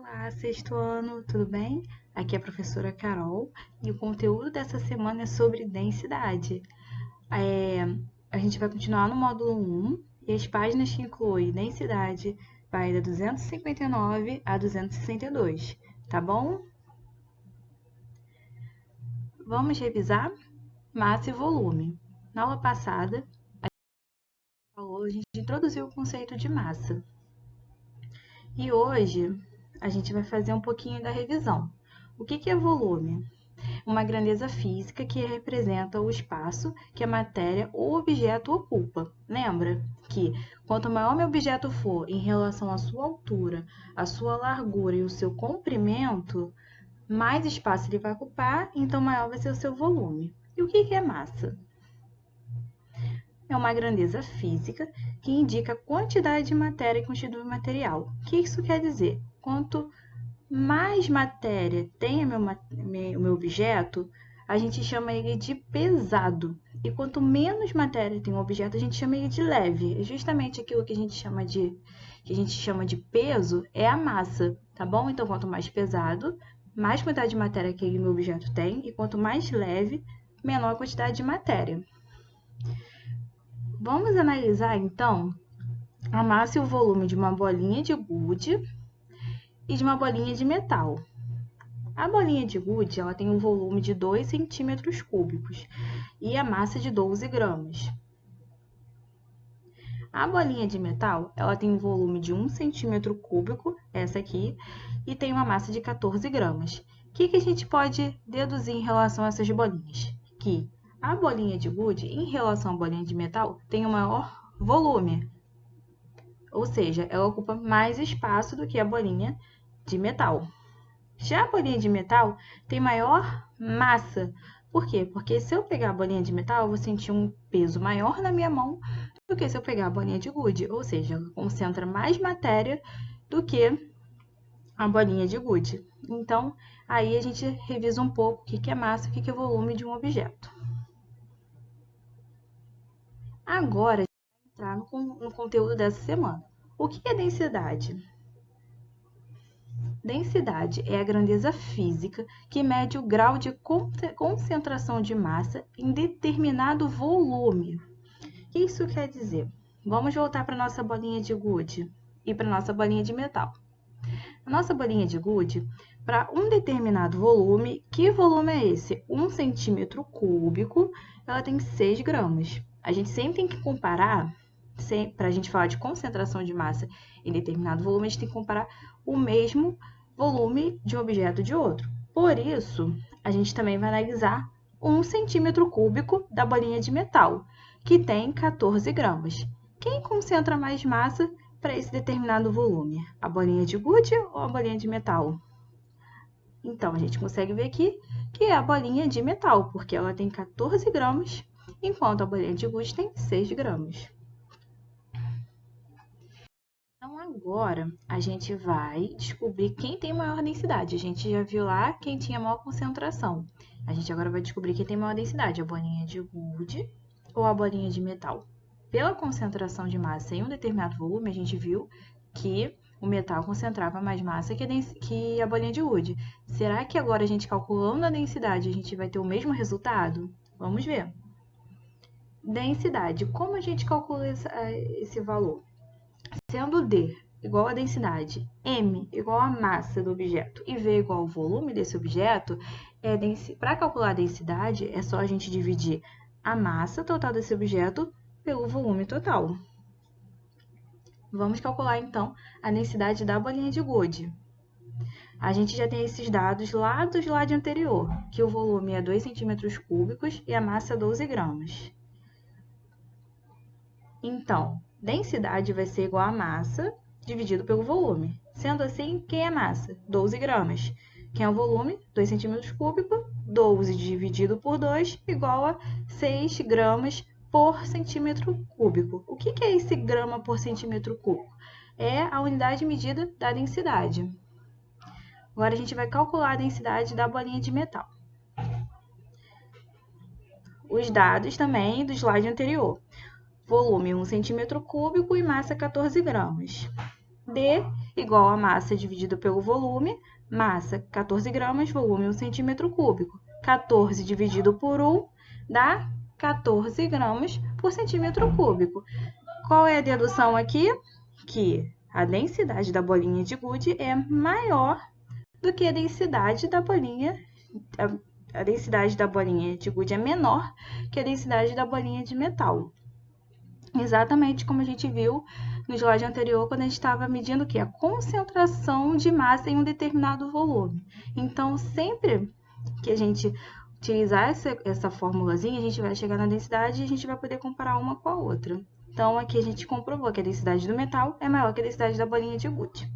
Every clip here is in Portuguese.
Olá, sexto ano, tudo bem? Aqui é a professora Carol e o conteúdo dessa semana é sobre densidade. A gente vai continuar no módulo 1 e as páginas que incluem densidade vai da 259 a 262, tá bom? Vamos revisar massa e volume. Na aula passada, a gente introduziu o conceito de massa. E hoje a gente vai fazer um pouquinho da revisão. O que é volume? Uma grandeza física que representa o espaço que a matéria ou objeto ocupa. Lembra que quanto maior meu objeto for em relação à sua altura, à sua largura e o seu comprimento, mais espaço ele vai ocupar, então maior vai ser o seu volume. E o que é massa? É uma grandeza física que indica a quantidade de matéria que constitui o material. O que isso quer dizer? Quanto mais matéria tem o meu objeto, a gente chama ele de pesado. E quanto menos matéria tem o objeto, a gente chama ele de leve. É justamente aquilo que a gente chama de peso é a massa, tá bom? Então, quanto mais pesado, mais quantidade de matéria aquele meu objeto tem, e quanto mais leve, menor a quantidade de matéria. Vamos analisar, então, a massa e o volume de uma bolinha de gude e de uma bolinha de metal. A bolinha de gude ela tem um volume de 2 centímetros cúbicos e a massa de 12 gramas. A bolinha de metal ela tem um volume de 1 centímetro cúbico, essa aqui, e tem uma massa de 14 gramas. O que a gente pode deduzir em relação a essas bolinhas? Que a bolinha de gude, em relação à bolinha de metal, tem um maior volume, ou seja, ela ocupa mais espaço do que a bolinha de metal. Já a bolinha de metal tem maior massa. Por quê? Porque se eu pegar a bolinha de metal, eu vou sentir um peso maior na minha mão do que se eu pegar a bolinha de gude. Ou seja, ela concentra mais matéria do que a bolinha de gude. Então, aí a gente revisa um pouco o que é massa e o que é volume de um objeto. Agora, a gente vai entrar no conteúdo dessa semana. O que é densidade? Densidade é a grandeza física que mede o grau de concentração de massa em determinado volume. O que isso quer dizer? Vamos voltar para a nossa bolinha de gude e para a nossa bolinha de metal. A nossa bolinha de gude, para um determinado volume, que volume é esse? 1 centímetro cúbico, ela tem 6 gramas. A gente sempre tem que comparar, para a gente falar de concentração de massa em determinado volume, a gente tem que comparar o mesmo volume de um objeto de outro. Por isso, a gente também vai analisar 1 centímetro cúbico da bolinha de metal, que tem 14 gramas. Quem concentra mais massa para esse determinado volume? A bolinha de gude ou a bolinha de metal? Então, a gente consegue ver aqui que é a bolinha de metal, porque ela tem 14 gramas, enquanto a bolinha de gude tem 6 gramas. Então, agora, a gente vai descobrir quem tem maior densidade. A gente já viu lá quem tinha maior concentração. A gente agora vai descobrir quem tem maior densidade, a bolinha de gude ou a bolinha de metal. Pela concentração de massa em um determinado volume, a gente viu que o metal concentrava mais massa que a bolinha de gude. Será que agora a gente calculando a densidade, a gente vai ter o mesmo resultado? Vamos ver. Densidade. Como a gente calcula esse valor? Sendo D igual a densidade, M igual a massa do objeto e V igual ao volume desse objeto, para calcular a densidade, é só a gente dividir a massa total desse objeto pelo volume total. Vamos calcular, então, a densidade da bolinha de gude. A gente já tem esses dados lá do slide anterior, que o volume é 2 centímetros cúbicos e a massa é 12 gramas. Então, densidade vai ser igual a massa dividido pelo volume. Sendo assim, quem é a massa? 12 gramas. Quem é o volume? 2 centímetros cúbicos. 12 dividido por 2 igual a 6 gramas por centímetro cúbico. O que é esse grama por centímetro cúbico? É a unidade medida da densidade. Agora, a gente vai calcular a densidade da bolinha de metal. Os dados também do slide anterior. Volume 1 centímetro cúbico e massa 14 gramas. D igual a massa dividido pelo volume, massa 14 gramas, volume 1 centímetro cúbico. 14 dividido por 1 dá 14 gramas por centímetro cúbico. Qual é a dedução aqui? Que a densidade da bolinha de gude é maior do que a densidade da bolinha. A densidade da bolinha de gude é menor que a densidade da bolinha de metal. Exatamente como a gente viu no slide anterior, quando a gente estava medindo o quê? A concentração de massa em um determinado volume. Então, sempre que a gente utilizar essa formulazinha, a gente vai chegar na densidade e a gente vai poder comparar uma com a outra. Então, aqui a gente comprovou que a densidade do metal é maior que a densidade da bolinha de gude.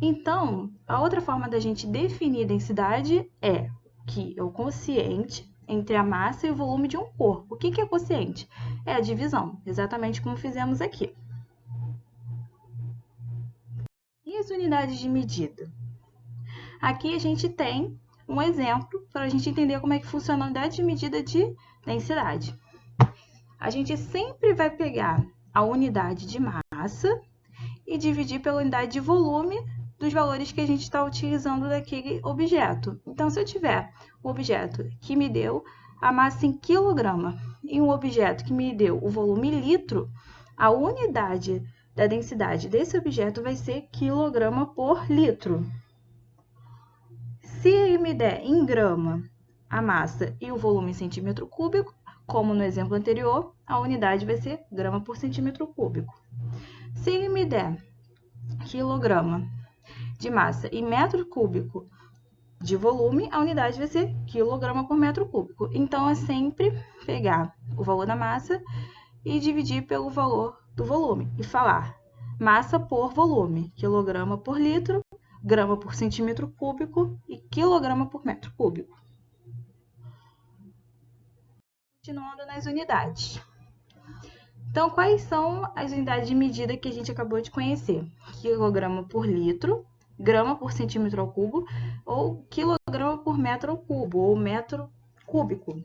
Então, a outra forma da gente definir densidade é que é o quociente entre a massa e o volume de um corpo. O que é quociente? É a divisão, exatamente como fizemos aqui. E as unidades de medida? Aqui a gente tem um exemplo para a gente entender como é que funciona a unidade de medida de densidade. A gente sempre vai pegar a unidade de massa e dividir pela unidade de volume dos valores que a gente está utilizando daquele objeto. Então, se eu tiver um objeto que me deu a massa em quilograma e um objeto que me deu o volume em litro, a unidade da densidade desse objeto vai ser quilograma por litro. Se ele me der em grama a massa e o volume em centímetro cúbico, como no exemplo anterior, a unidade vai ser grama por centímetro cúbico. Se ele me der quilograma de massa e metro cúbico de volume, a unidade vai ser quilograma por metro cúbico. Então, é sempre pegar o valor da massa e dividir pelo valor do volume e falar massa por volume, quilograma por litro, grama por centímetro cúbico e quilograma por metro cúbico. Continuando nas unidades. Então, quais são as unidades de medida que a gente acabou de conhecer? Quilograma por litro, grama por centímetro ao cubo, ou quilograma por metro ao cubo, ou metro cúbico.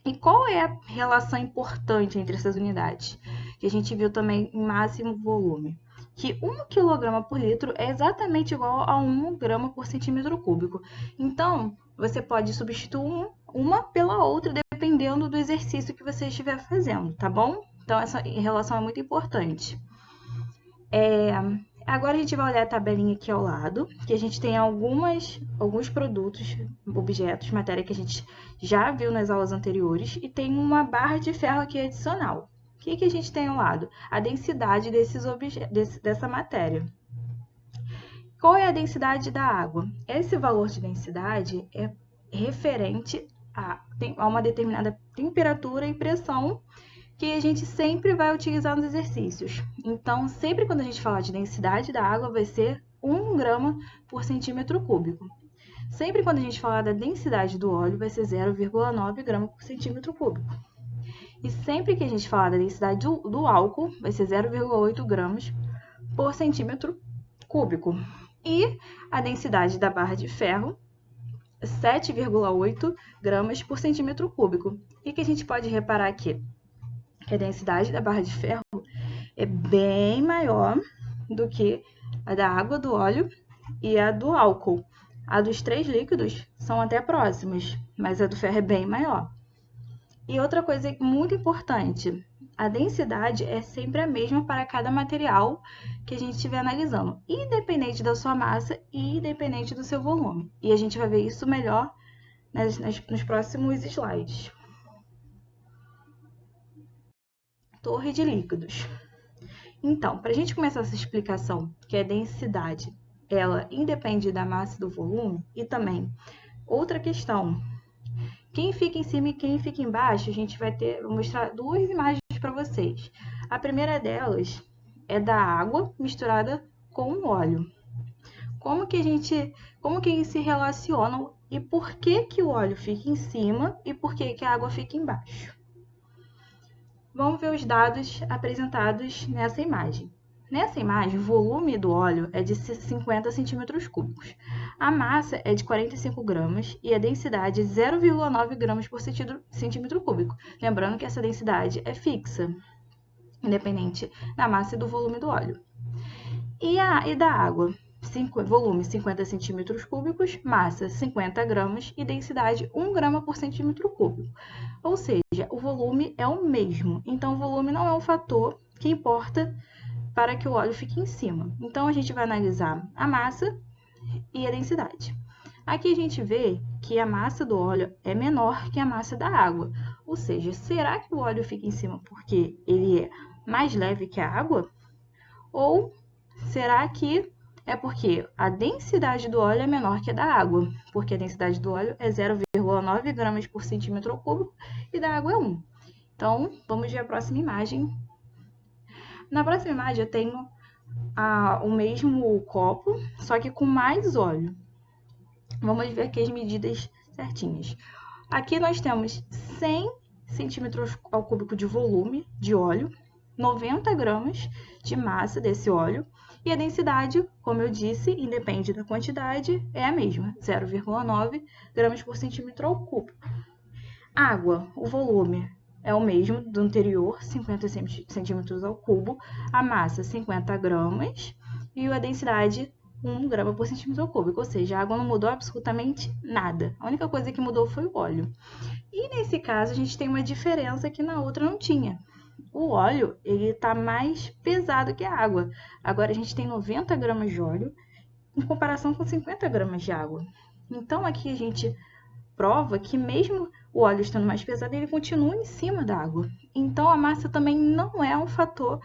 E qual é a relação importante entre essas unidades? Que a gente viu também em máximo volume. Que 1 kg por litro é exatamente igual a 1 grama por centímetro cúbico. Então, você pode substituir uma pela outra, dependendo do exercício que você estiver fazendo, tá bom? Então, essa relação é muito importante. Agora a gente vai olhar a tabelinha aqui ao lado, que a gente tem alguns produtos, objetos, matéria que a gente já viu nas aulas anteriores, e tem uma barra de ferro aqui adicional. O que a gente tem ao lado? A densidade dessa matéria. Qual é a densidade da água? Esse valor de densidade é referente a uma determinada temperatura e pressão que a gente sempre vai utilizar nos exercícios. Então, sempre quando a gente falar de densidade da água, vai ser 1 grama por centímetro cúbico. Sempre quando a gente falar da densidade do óleo, vai ser 0,9 grama por centímetro cúbico. E sempre que a gente falar da densidade do álcool, vai ser 0,8 gramas por centímetro cúbico. E a densidade da barra de ferro, 7,8 gramas por centímetro cúbico. E que a gente pode reparar aqui? Que a densidade da barra de ferro é bem maior do que a da água, do óleo e a do álcool. A dos 3 líquidos são até próximas, mas a do ferro é bem maior. E outra coisa muito importante, a densidade é sempre a mesma para cada material que a gente estiver analisando, independente da sua massa e independente do seu volume. E a gente vai ver isso melhor nos próximos slides. Torre de líquidos. Então, para a gente começar essa explicação, que a densidade, ela independe da massa e do volume, e também outra questão, quem fica em cima e quem fica embaixo, a gente vou mostrar duas imagens para vocês. A primeira delas é da água misturada com o óleo. Como que eles se relacionam e por que o óleo fica em cima e por que a água fica embaixo? Vamos ver os dados apresentados nessa imagem. Nessa imagem, o volume do óleo é de 50 centímetros cúbicos. A massa é de 45 gramas e a densidade é 0,9 gramas por centímetro cúbico. Lembrando que essa densidade é fixa, independente da massa e do volume do óleo. E da água? Volume 50 centímetros cúbicos, massa 50 gramas e densidade 1 grama por centímetro cúbico. Ou seja, o volume é o mesmo. Então, o volume não é um fator que importa para que o óleo fique em cima. Então, a gente vai analisar a massa e a densidade. Aqui a gente vê que a massa do óleo é menor que a massa da água. Ou seja, será que o óleo fica em cima porque ele é mais leve que a água? Ou será que é porque a densidade do óleo é menor que a da água? Porque a densidade do óleo é 0,9 gramas por centímetro cúbico e da água é 1. Então, vamos ver a próxima imagem. Na próxima imagem eu tenho o mesmo copo, só que com mais óleo. Vamos ver aqui as medidas certinhas. Aqui nós temos 100 centímetros ao cúbico de volume de óleo, 90 gramas de massa desse óleo, e a densidade, como eu disse, independe da quantidade, é a mesma, 0,9 gramas por centímetro ao cúbico. Água, o volume é o mesmo do anterior, 50 centímetros ao cubo, a massa 50 gramas e a densidade 1 grama por centímetro cúbico, ou seja, a água não mudou absolutamente nada. A única coisa que mudou foi o óleo. E nesse caso, a gente tem uma diferença que na outra não tinha. O óleo, ele está mais pesado que a água. Agora, a gente tem 90 gramas de óleo em comparação com 50 gramas de água. Então, aqui a gente prova que mesmo o óleo estando mais pesado, ele continua em cima da água. Então, a massa também não é um fator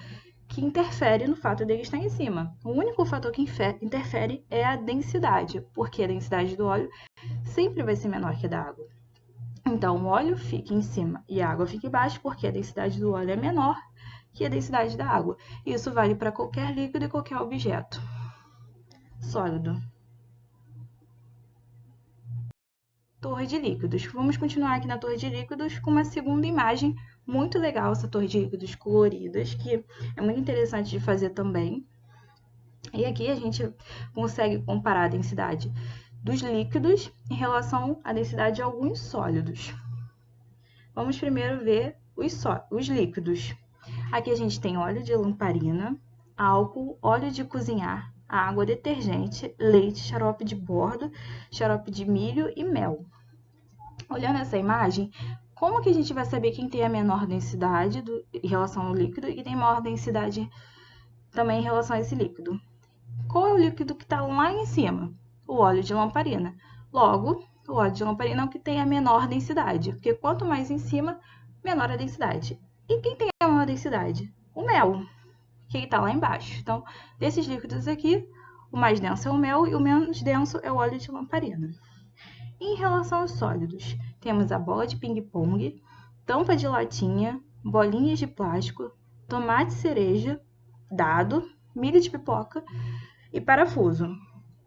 que interfere no fato dele estar em cima. O único fator que interfere é a densidade, porque a densidade do óleo sempre vai ser menor que a da água. Então, o óleo fica em cima e a água fica embaixo, porque a densidade do óleo é menor que a densidade da água. Isso vale para qualquer líquido e qualquer objeto sólido. Torre de líquidos. Vamos continuar aqui na torre de líquidos com uma segunda imagem muito legal, essa torre de líquidos coloridas, que é muito interessante de fazer também. E aqui a gente consegue comparar a densidade dos líquidos em relação à densidade de alguns sólidos. Vamos primeiro ver os líquidos. Aqui a gente tem óleo de lamparina, álcool, óleo de cozinhar, água, detergente, leite, xarope de bordo, xarope de milho e mel. Olhando essa imagem, como que a gente vai saber quem tem a menor densidade em relação ao líquido e tem maior densidade também em relação a esse líquido? Qual é o líquido que está lá em cima? O óleo de lamparina. Logo, o óleo de lamparina é o que tem a menor densidade, porque quanto mais em cima, menor a densidade. E quem tem a maior densidade? O mel, que está lá embaixo. Então, desses líquidos aqui, o mais denso é o mel e o menos denso é o óleo de lamparina. Em relação aos sólidos, temos a bola de ping-pong, tampa de latinha, bolinhas de plástico, tomate cereja, dado, milho de pipoca e parafuso.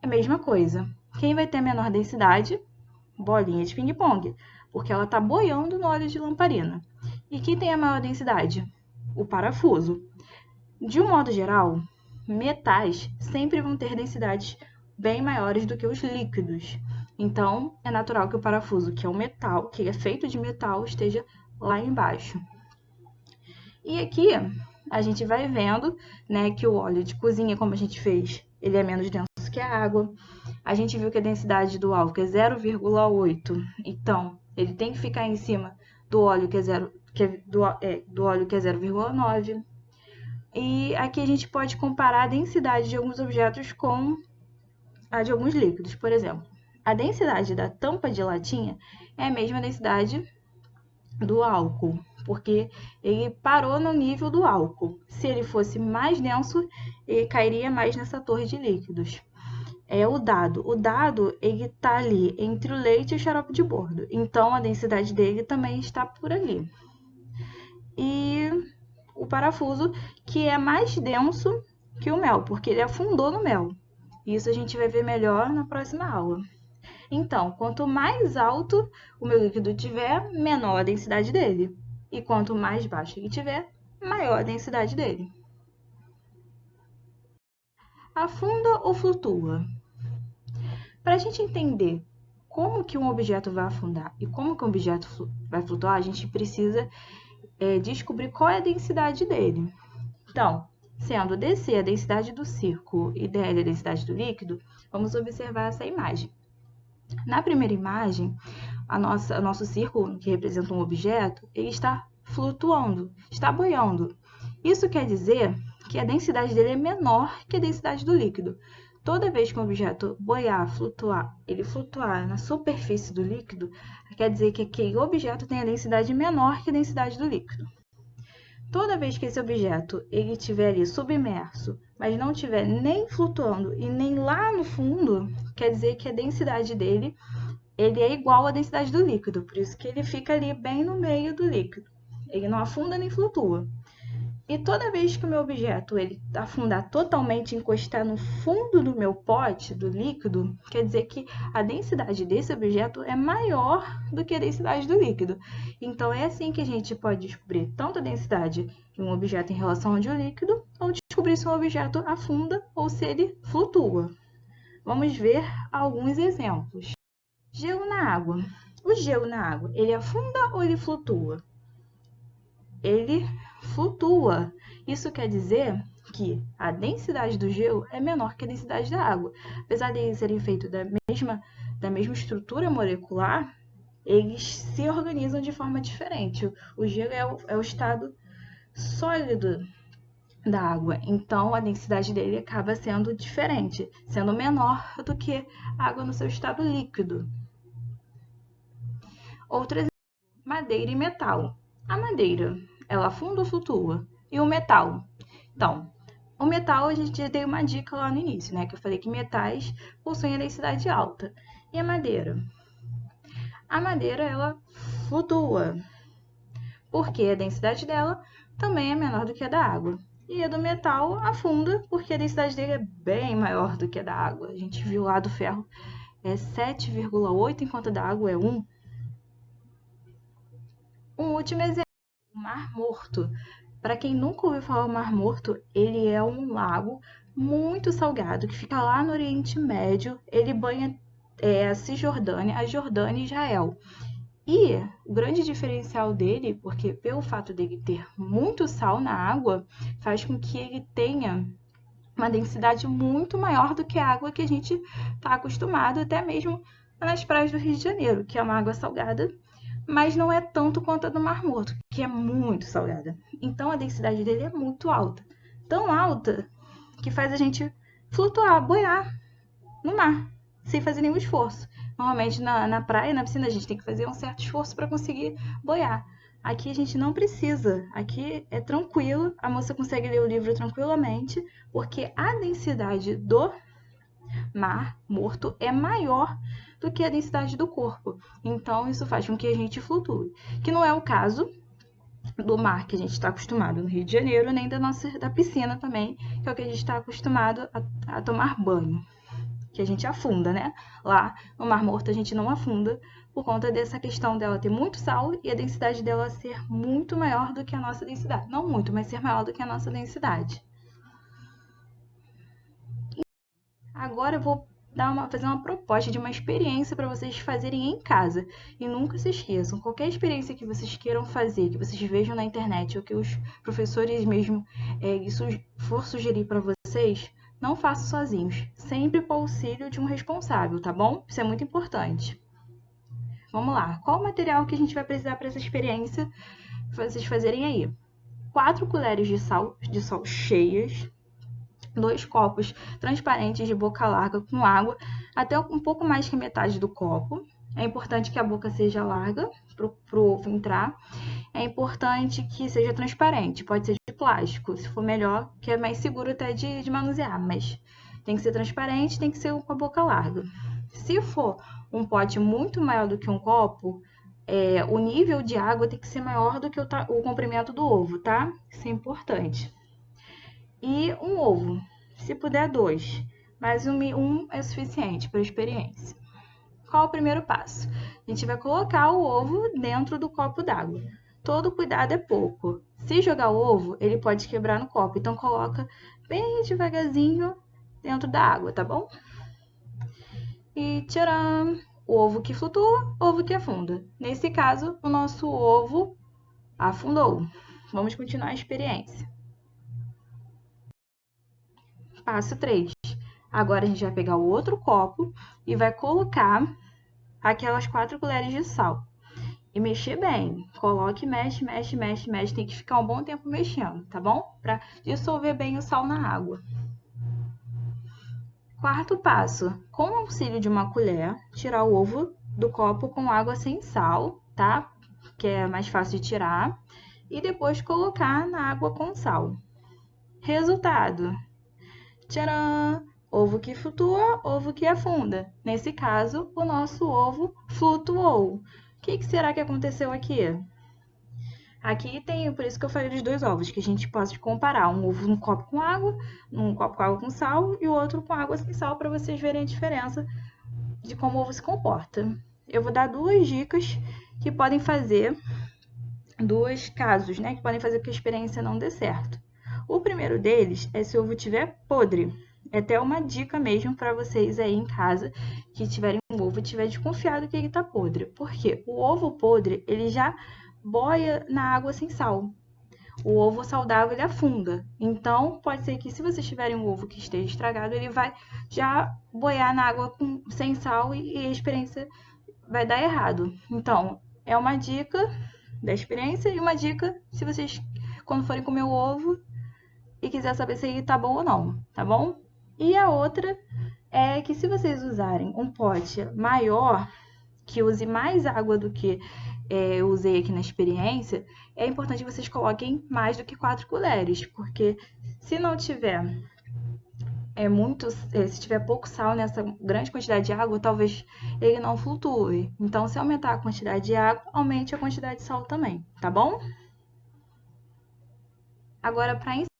É a mesma coisa. Quem vai ter a menor densidade? Bolinha de ping-pong, porque ela está boiando no óleo de lamparina. E quem tem a maior densidade? O parafuso. De um modo geral, metais sempre vão ter densidades bem maiores do que os líquidos. Então, é natural que o parafuso, que é um metal, que é feito de metal, esteja lá embaixo. E aqui, a gente vai vendo, né, que o óleo de cozinha, como a gente fez, ele é menos denso que a água. A gente viu que a densidade do álcool é 0,8. Então, ele tem que ficar em cima do óleo que é 0,9. E aqui a gente pode comparar a densidade de alguns objetos com a de alguns líquidos. Por exemplo, a densidade da tampa de latinha é a mesma densidade do álcool, porque ele parou no nível do álcool. Se ele fosse mais denso, ele cairia mais nessa torre de líquidos. É o dado. O dado, ele está ali entre o leite e o xarope de bordo. Então, a densidade dele também está por ali. E o parafuso, que é mais denso que o mel, porque ele afundou no mel. Isso a gente vai ver melhor na próxima aula. Então, quanto mais alto o meu líquido tiver, menor a densidade dele. E quanto mais baixo ele tiver, maior a densidade dele. Afunda ou flutua? Para a gente entender como que um objeto vai afundar e como que um objeto vai flutuar, a gente precisa descobrir qual é a densidade dele. Então, sendo DC a densidade do círculo e dL a densidade do líquido, vamos observar essa imagem. Na primeira imagem, nosso círculo, que representa um objeto, ele está flutuando, está boiando. Isso quer dizer que a densidade dele é menor que a densidade do líquido. Toda vez que um objeto boiar, flutuar, ele flutuar na superfície do líquido, quer dizer que aquele objeto tem a densidade menor que a densidade do líquido. Toda vez que esse objeto ele estiver ali submerso, mas não estiver nem flutuando e nem lá no fundo, quer dizer que a densidade dele ele é igual à densidade do líquido, por isso que ele fica ali bem no meio do líquido. Ele não afunda nem flutua. E toda vez que o meu objeto ele afundar totalmente, encostar no fundo do meu pote, do líquido, quer dizer que a densidade desse objeto é maior do que a densidade do líquido. Então, é assim que a gente pode descobrir tanto a densidade de um objeto em relação ao de um líquido, ou descobrir se um objeto afunda ou se ele flutua. Vamos ver alguns exemplos. Gelo na água. O gelo na água, ele afunda ou ele flutua? Ele flutua. Isso quer dizer que a densidade do gelo é menor que a densidade da água. Apesar de eles serem feitos da mesma estrutura molecular, eles se organizam de forma diferente. O gelo é o estado sólido da água, então a densidade dele acaba sendo diferente, sendo menor do que a água no seu estado líquido. Outro exemplo, madeira e metal. A madeira, ela afunda ou flutua? E o metal? Então, o metal a gente já deu uma dica lá no início, né? Que eu falei que metais possuem a densidade alta. E a madeira? A madeira, ela flutua, porque a densidade dela também é menor do que a da água. E a do metal afunda, porque a densidade dele é bem maior do que a da água. A gente viu lá do ferro é 7,8, enquanto a da água é 1. Um último exemplo, o Mar Morto. Para quem nunca ouviu falar do Mar Morto, ele é um lago muito salgado que fica lá no Oriente Médio. Ele banha a Cisjordânia, a Jordânia e Israel. E o grande diferencial dele, porque pelo fato dele ter muito sal na água, faz com que ele tenha uma densidade muito maior do que a água que a gente está acostumado, até mesmo nas praias do Rio de Janeiro, que é uma água salgada, mas não é tanto quanto a do Mar Morto, que é muito salgada. Então a densidade dele é muito alta. Tão alta que faz a gente flutuar, boiar no mar, sem fazer nenhum esforço. Normalmente na praia, na piscina, a gente tem que fazer um certo esforço para conseguir boiar. Aqui a gente não precisa, aqui é tranquilo, a moça consegue ler o livro tranquilamente, porque a densidade do Mar Morto é maior do que a densidade do corpo. Então, isso faz com que a gente flutue. Que não é o caso do mar que a gente está acostumado no Rio de Janeiro, nem da piscina também, que é o que a gente está acostumado a tomar banho. Que a gente afunda, né? Lá no Mar Morto a gente não afunda por conta dessa questão dela ter muito sal e a densidade dela ser muito maior do que a nossa densidade. Não muito, mas ser maior do que a nossa densidade. Agora eu vou fazer uma proposta de uma experiência para vocês fazerem em casa. E nunca se esqueçam, qualquer experiência que vocês queiram fazer, que vocês vejam na internet ou que os professores mesmo for sugerir para vocês, não façam sozinhos. Sempre com o auxílio de um responsável, tá bom? Isso é muito importante. Vamos lá. Qual o material que a gente vai precisar para essa experiência vocês fazerem aí? 4 colheres de sal cheias, 2 copos transparentes de boca larga com água até um pouco mais que metade do copo. É importante que a boca seja larga para o ovo entrar. É importante que seja transparente, pode ser de plástico, se for melhor, que é mais seguro até de manusear, mas tem que ser transparente, tem que ser com a boca larga. Se for um pote muito maior do que um copo, o nível de água tem que ser maior do que o comprimento do ovo, tá? Isso é importante. E um ovo, se puder 2, mas um é suficiente para a experiência. Qual o primeiro passo? A gente vai colocar o ovo dentro do copo d'água. Todo cuidado é pouco. Se jogar o ovo, ele pode quebrar no copo, então coloca bem devagarzinho dentro da água, tá bom? E tcharam! O ovo que flutua, ovo que afunda. Nesse caso, o nosso ovo afundou. Vamos continuar a experiência. Passo 3. Agora a gente vai pegar o outro copo e vai colocar aquelas 4 colheres de sal. E mexer bem. Coloque, mexe, mexe, mexe, mexe. Tem que ficar um bom tempo mexendo, tá bom? Para dissolver bem o sal na água. Quarto passo. Com o auxílio de uma colher, tirar o ovo do copo com água sem sal, tá? Que é mais fácil de tirar. E depois colocar na água com sal. Resultado. Tcharam! Ovo que flutua, ovo que afunda. Nesse caso, o nosso ovo flutuou. O que será que aconteceu aqui? Aqui tem, por isso que eu falei dos 2 ovos, que a gente pode comparar um ovo num copo com água, num copo com água com sal e o outro com água sem sal, para vocês verem a diferença de como o ovo se comporta. Eu vou dar 2 dicas que podem fazer, 2 casos, né, que podem fazer que a experiência não dê certo. O primeiro deles é se o ovo estiver podre. É até uma dica mesmo para vocês aí em casa que tiverem um ovo e estiver desconfiado que ele está podre. Porque o ovo podre, ele já boia na água sem sal. O ovo saudável, ele afunda. Então, pode ser que se vocês tiverem um ovo que esteja estragado, ele vai já boiar na água sem sal e a experiência vai dar errado. Então, é uma dica da experiência e uma dica se vocês, quando forem comer o ovo e quiser saber se ele tá bom ou não, tá bom? E a outra é que se vocês usarem um pote maior, que use mais água do que eu usei aqui na experiência, é importante que vocês coloquem mais do que 4 colheres, porque se não tiver se tiver pouco sal nessa grande quantidade de água, talvez ele não flutue. Então, se aumentar a quantidade de água, aumente a quantidade de sal também, tá bom? Agora, para encerrar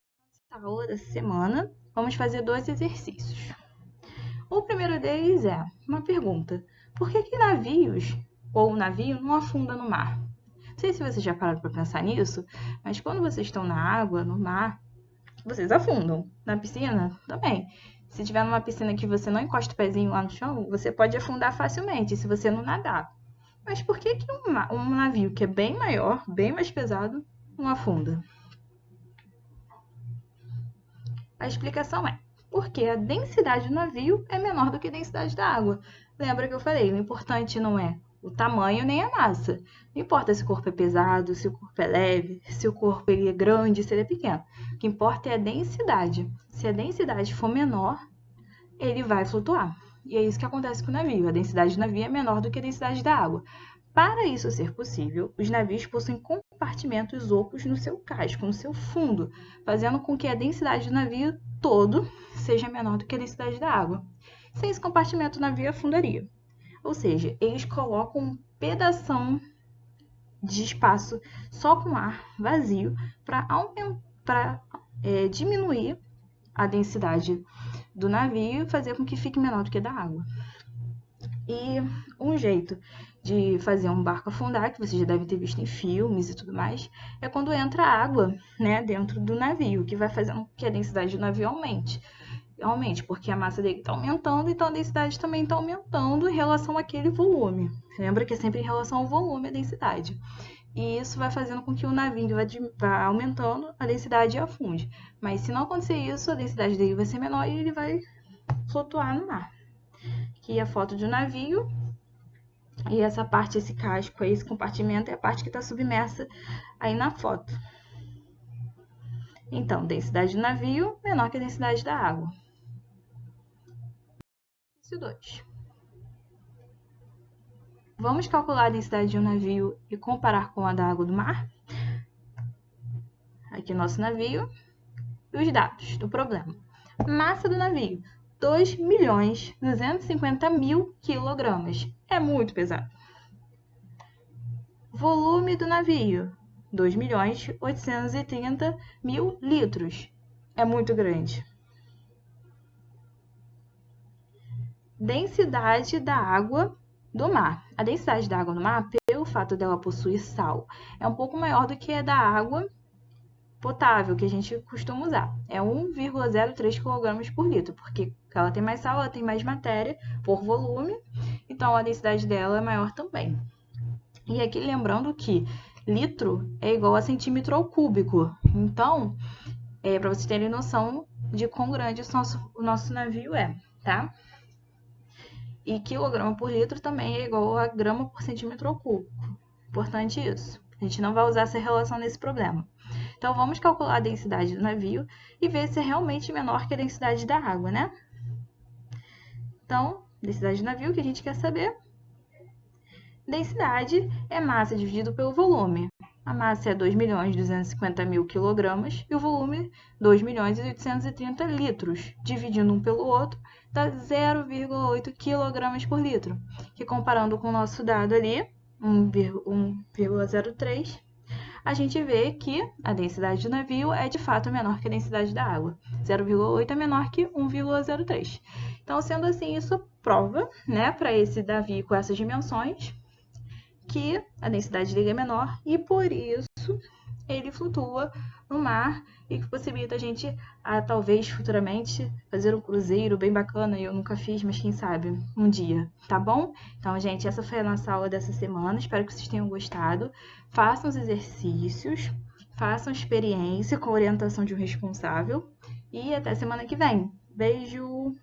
a aula dessa semana, vamos fazer 2 exercícios. O primeiro deles é uma pergunta: por que navios ou navio não afunda no mar? Não sei se vocês já pararam para pensar nisso, mas quando vocês estão na água, no mar, vocês afundam. Na piscina, também. Se tiver numa piscina que você não encosta o pezinho lá no chão, você pode afundar facilmente se você não nadar. Mas por que um navio que é bem maior, bem mais pesado, não afunda? A explicação é porque a densidade do navio é menor do que a densidade da água. Lembra que eu falei, o importante não é o tamanho nem a massa. Não importa se o corpo é pesado, se o corpo é leve, se o corpo é grande, se ele é pequeno. O que importa é a densidade. Se a densidade for menor, ele vai flutuar. E é isso que acontece com o navio. A densidade do navio é menor do que a densidade da água. Para isso ser possível, os navios possuem compartimentos ocos no seu casco, no seu fundo, fazendo com que a densidade do navio todo seja menor do que a densidade da água. Sem esse compartimento, o navio afundaria. Ou seja, eles colocam um pedação de espaço só com ar vazio para diminuir a densidade do navio e fazer com que fique menor do que a da água. E um jeito de fazer um barco afundar, que vocês já devem ter visto em filmes e tudo mais, é quando entra água, né, dentro do navio, que vai fazendo com que a densidade do navio aumente, porque a massa dele está aumentando, então a densidade também está aumentando em relação àquele volume. Lembra que é sempre em relação ao volume a densidade. E isso vai fazendo com que o navio vá aumentando a densidade e afunde. Mas se não acontecer isso, a densidade dele vai ser menor e ele vai flutuar no mar. Aqui é a foto de um navio. E essa parte, esse casco, esse compartimento é a parte que está submersa aí na foto. Então, densidade do navio menor que a densidade da água. Exercício 2. Vamos calcular a densidade de um navio e comparar com a da água do mar? Aqui nosso navio e os dados do problema. Massa do navio, 2.250.000 quilogramas. É muito pesado. Volume do navio, 2.830.000 litros. É muito grande. Densidade da água do mar. A densidade da água no mar, pelo fato dela possuir sal, é um pouco maior do que a da água potável, que a gente costuma usar. É 1,03 kg por litro, porque ela tem mais sal, ela tem mais matéria por volume, então a densidade dela é maior também. E aqui lembrando que litro é igual a centímetro ao cúbico. Então, para vocês terem noção de quão grande o nosso navio é, tá? E quilograma por litro também é igual a grama por centímetro cúbico. Importante isso. A gente não vai usar essa relação nesse problema. Então, vamos calcular a densidade do navio e ver se é realmente menor que a densidade da água, né? Então, densidade do navio, que a gente quer saber. Densidade é massa dividido pelo volume. A massa é 2.250.000 kg e o volume 2.830 litros. Dividindo um pelo outro, dá 0,8 kg por litro. Que comparando com o nosso dado ali, 1,03, a gente vê que a densidade do navio é de fato menor que a densidade da água. 0,8 é menor que 1,03. Então, sendo assim, isso prova, né, para esse navio com essas dimensões, que a densidade dele é menor e por isso ele flutua no mar e que possibilita a gente talvez futuramente fazer um cruzeiro bem bacana. Eu nunca fiz, mas quem sabe um dia, tá bom? Então, gente, essa foi a nossa aula dessa semana. Espero que vocês tenham gostado. Façam os exercícios, façam experiência com a orientação de um responsável e até semana que vem. Beijo!